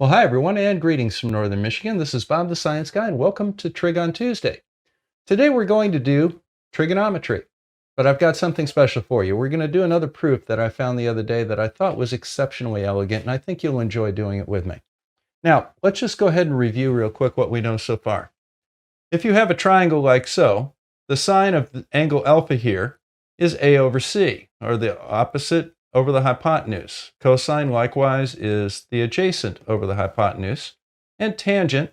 Well, hi everyone, and greetings from Northern Michigan. This is Bob the Science Guy, and welcome to Trig on Tuesday. Today we're going to do trigonometry, but I've got something special for you. We're going to do another proof that I found the other day that I thought was exceptionally elegant, and I think you'll enjoy doing it with me. Now, let's just go ahead and review real quick what we know so far. If you have a triangle like so, the sine of the angle alpha here is A over C, or the opposite over the hypotenuse. Cosine, likewise, is the adjacent over the hypotenuse. And tangent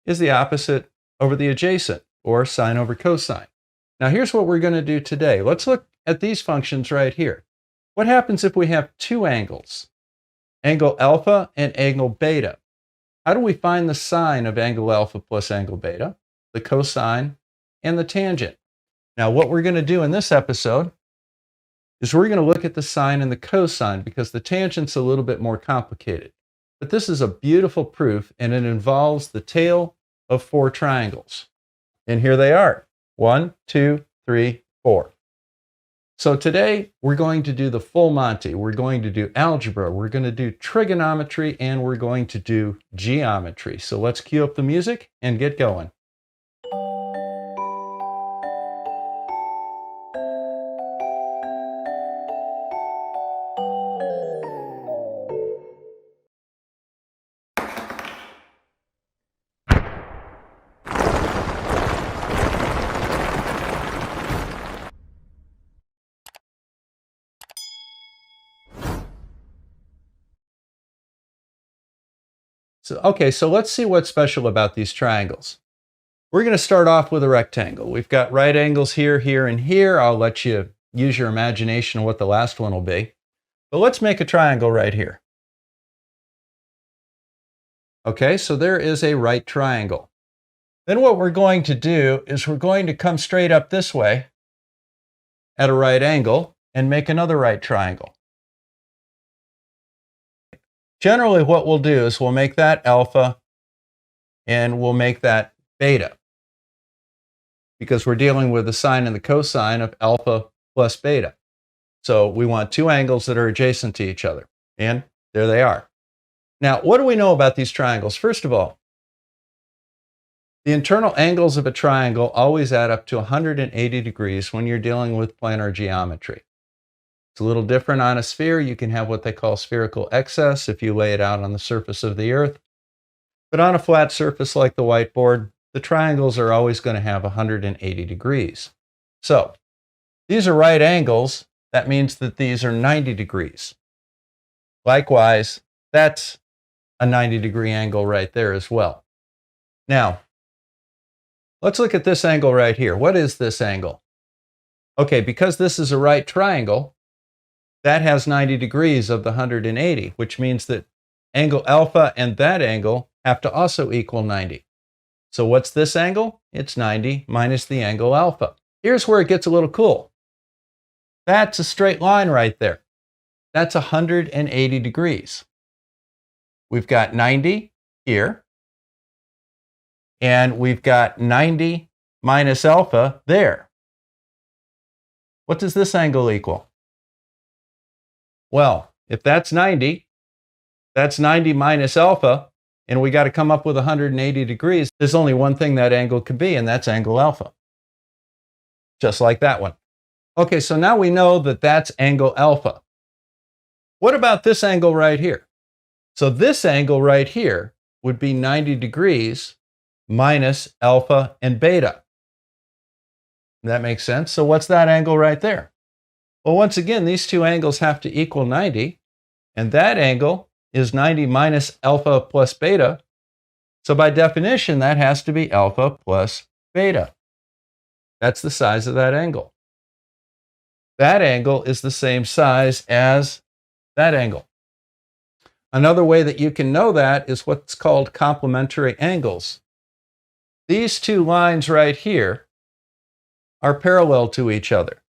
is the opposite over the adjacent, or sine over cosine. Now, here's what we're going to do today. Let's look at these functions right here. What happens if we have two angles, angle alpha and angle beta? How do we find the sine of angle alpha plus angle beta, the cosine, and the tangent? Now, what we're going to do in this episode is we're going to look at the sine and the cosine because the tangent's a little bit more complicated. But this is a beautiful proof, and it involves the tail of four triangles. And here they are. 1, 2, 3, 4. So today we're going to do the full Monty. We're going to do algebra, we're going to do trigonometry, and we're going to do geometry. So let's cue up the music and get going. So let's see what's special about these triangles. We're going to start off with a rectangle. We've got right angles here, here, and here. I'll let you use your imagination on what the last one will be. But let's make a triangle right here. Okay, so there is a right triangle. Then what we're going to do is we're going to come straight up this way at a right angle and make another right triangle. Generally, what we'll do is we'll make that alpha and we'll make that beta because we're dealing with the sine and the cosine of alpha plus beta. So we want two angles that are adjacent to each other, and there they are. Now, what do we know about these triangles? First of all, the internal angles of a triangle always add up to 180 degrees when you're dealing with planar geometry. It's a little different on a sphere. You can have what they call spherical excess if you lay it out on the surface of the earth. But on a flat surface like the whiteboard, the triangles are always going to have 180 degrees. So these are right angles. That means that these are 90 degrees. Likewise, that's a 90-degree angle right there as well. Now, let's look at this angle right here. What is this angle? Okay, because this is a right triangle, that has 90 degrees of the 180, which means that angle alpha and that angle have to also equal 90. So what's this angle? It's 90 minus the angle alpha. Here's where it gets a little cool. That's a straight line right there. That's 180 degrees. We've got 90 here, and we've got 90 minus alpha there. What does this angle equal? Well, if that's 90 minus alpha, and we got to come up with 180 degrees. There's only one thing that angle could be, and that's angle alpha. Just like that one. Okay, so now we know that that's angle alpha. What about this angle right here? So this angle right here would be 90 degrees minus alpha and beta. That makes sense. So what's that angle right there? Well, once again, these two angles have to equal 90, and that angle is 90 minus alpha plus beta. So by definition, that has to be alpha plus beta. That's the size of that angle. That angle is the same size as that angle. Another way that you can know that is what's called complementary angles. These two lines right here are parallel to each other.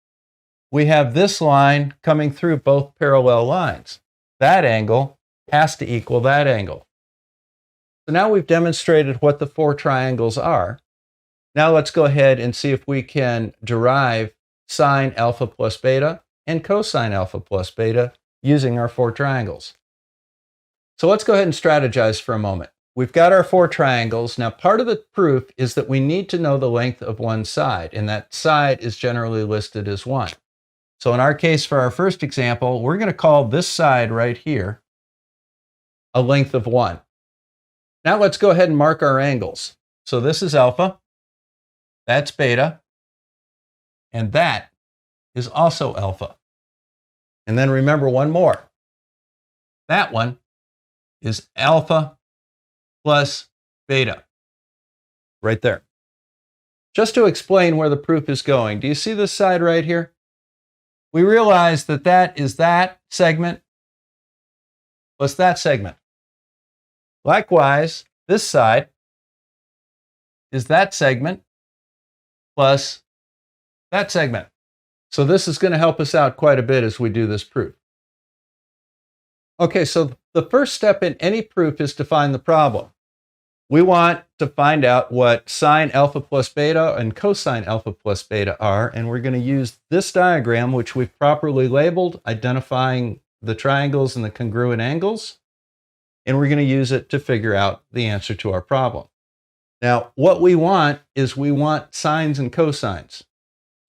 We have this line coming through both parallel lines. That angle has to equal that angle. So now we've demonstrated what the four triangles are. Now let's go ahead and see if we can derive sine alpha plus beta and cosine alpha plus beta using our four triangles. So let's go ahead and strategize for a moment. We've got our 4 triangles. Now, part of the proof is that we need to know the length of one side, and that side is generally listed as 1. So in our case, for our first example, we're going to call this side right here a length of 1. Now let's go ahead and mark our angles. So this is alpha, that's beta, and that is also alpha. And then remember one more. That one is alpha plus beta, right there. Just to explain where the proof is going, do you see this side right here? We realize that that is that segment plus that segment. Likewise, this side is that segment plus that segment. So this is going to help us out quite a bit as we do this proof. Okay, so the first step in any proof is to find the problem. We want to find out what sine alpha plus beta and cosine alpha plus beta are, and we're going to use this diagram, which we've properly labeled, identifying the triangles and the congruent angles, and we're going to use it to figure out the answer to our problem. Now, what we want is we want sines and cosines.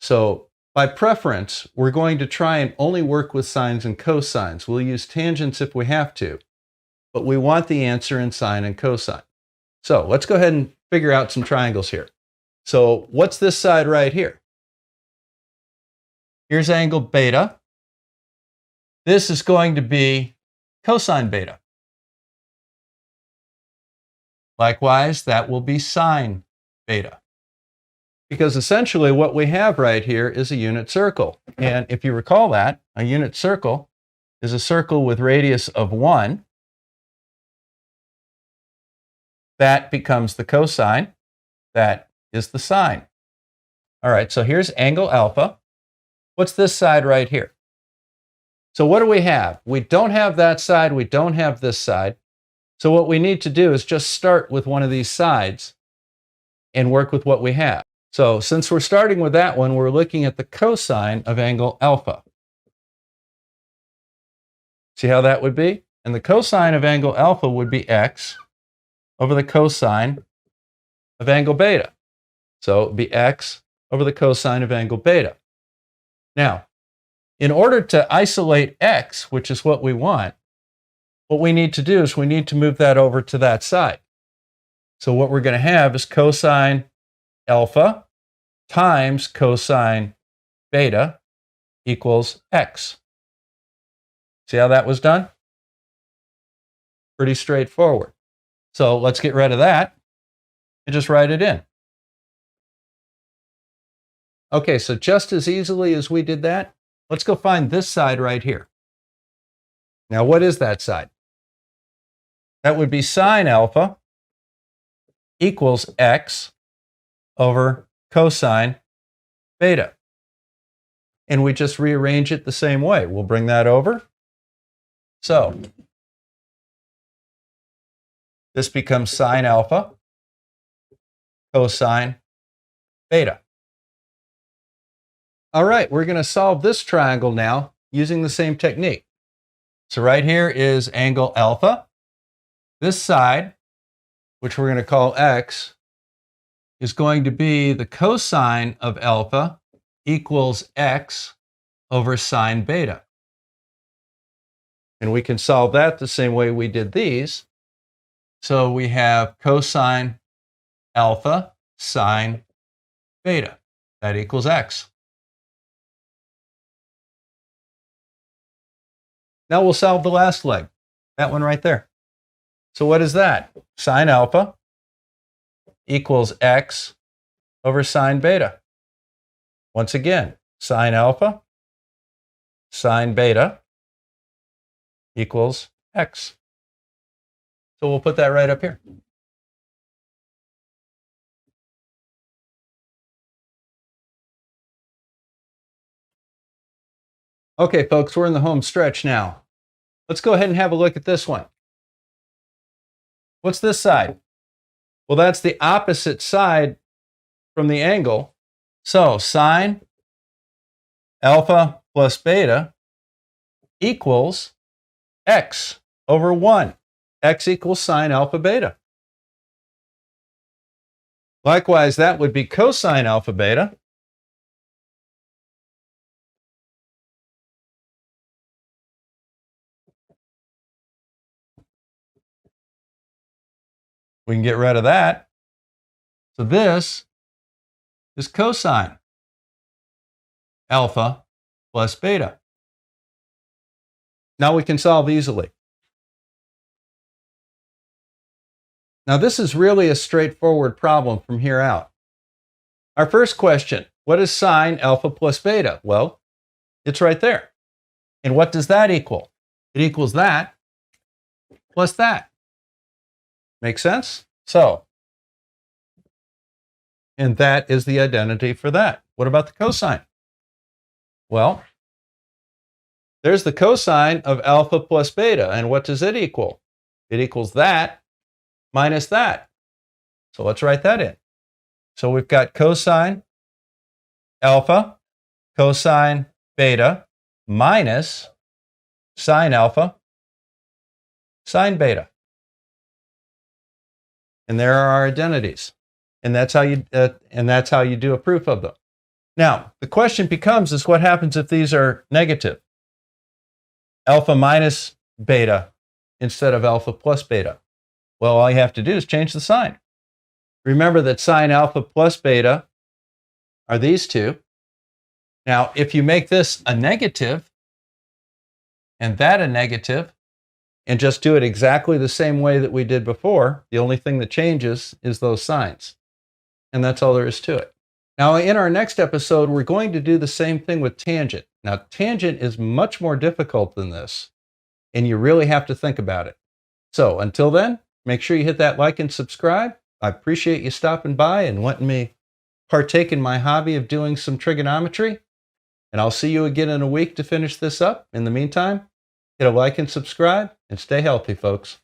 So by preference, we're going to try and only work with sines and cosines. We'll use tangents if we have to, but we want the answer in sine and cosine. So let's go ahead and figure out some triangles here. So what's this side right here? Here's angle beta. This is going to be cosine beta. Likewise, that will be sine beta. Because essentially what we have right here is a unit circle. And if you recall that, a unit circle is a circle with radius of 1. That becomes the cosine. That is the sine. All right, so here's angle alpha. What's this side right here? So what do we have? We don't have that side. We don't have this side. So what we need to do is just start with one of these sides and work with what we have. So since we're starting with that one, we're looking at the cosine of angle alpha. See how that would be? And the cosine of angle alpha would be x over the cosine of angle beta. So it would be x over the cosine of angle beta. Now, in order to isolate x, which is what we want, what we need to do is we need to move that over to that side. So what we're going to have is cosine alpha times cosine beta equals x. See how that was done? Pretty straightforward. So let's get rid of that and just write it in. Okay, so just as easily as we did that, let's go find this side right here. Now, what is that side? That would be sine alpha equals x over cosine beta. And we just rearrange it the same way. We'll bring that over. So this becomes sine alpha cosine beta. All right, we're going to solve this triangle now using the same technique. So right here is angle alpha. This side, which we're going to call x, is going to be the cosine of alpha equals x over sine beta. And we can solve that the same way we did these. So we have cosine alpha sine beta. That equals x. Now we'll solve the last leg, that one right there. So what is that? Sine alpha equals x over sine beta. Once again, sine alpha sine beta equals x. So we'll put that right up here. Okay, folks, we're in the home stretch now. Let's go ahead and have a look at this one. What's this side? Well, that's the opposite side from the angle. So sine alpha plus beta equals x over 1. x equals sine alpha beta. Likewise, that would be cosine alpha beta. We can get rid of that. So this is cosine alpha plus beta. Now we can solve easily. Now this is really a straightforward problem from here out. Our first question, what is sine alpha plus beta? Well, it's right there. And what does that equal? It equals that plus that. Make sense? So, and that is the identity for that. What about the cosine? Well, there's the cosine of alpha plus beta. And what does it equal? It equals that minus that. So let's write that in. So we've got cosine alpha, cosine beta, minus sine alpha, sine beta. And there are our identities. And that's how you do a proof of them. Now, the question becomes is what happens if these are negative? Alpha minus beta instead of alpha plus beta. Well, all you have to do is change the sign. Remember that sine alpha plus beta are these two. Now, if you make this a negative and that a negative, and just do it exactly the same way that we did before, the only thing that changes is those signs. And that's all there is to it. Now, in our next episode, we're going to do the same thing with tangent. Now, tangent is much more difficult than this, and you really have to think about it. So until then, make sure you hit that like and subscribe. I appreciate you stopping by and letting me partake in my hobby of doing some trigonometry. And I'll see you again in a week to finish this up. In the meantime, hit a like and subscribe, and stay healthy, folks.